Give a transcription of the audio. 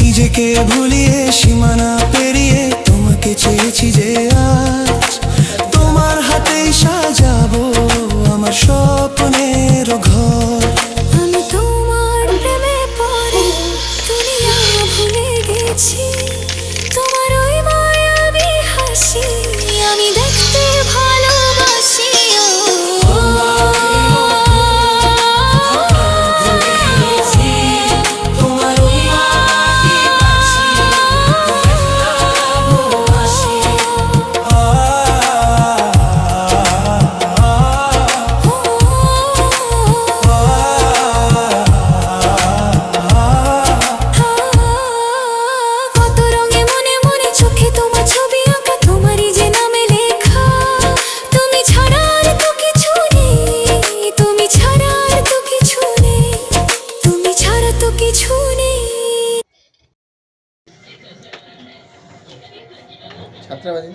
নিজেকে ভুলিয়ে সীমানা পেরিয়ে তোমাকে চেয়েছি যে আজ তোমার হাতেই সাজাবো আমার স্বপ্নের ঘর। আমি তোমার প্রেমে পড়ে দুনিয়া ভুলে গেছি, তোমার ওই মায়াবী হাসি আমি দেখতে ভালোবাসি। ছাত্রাবাদী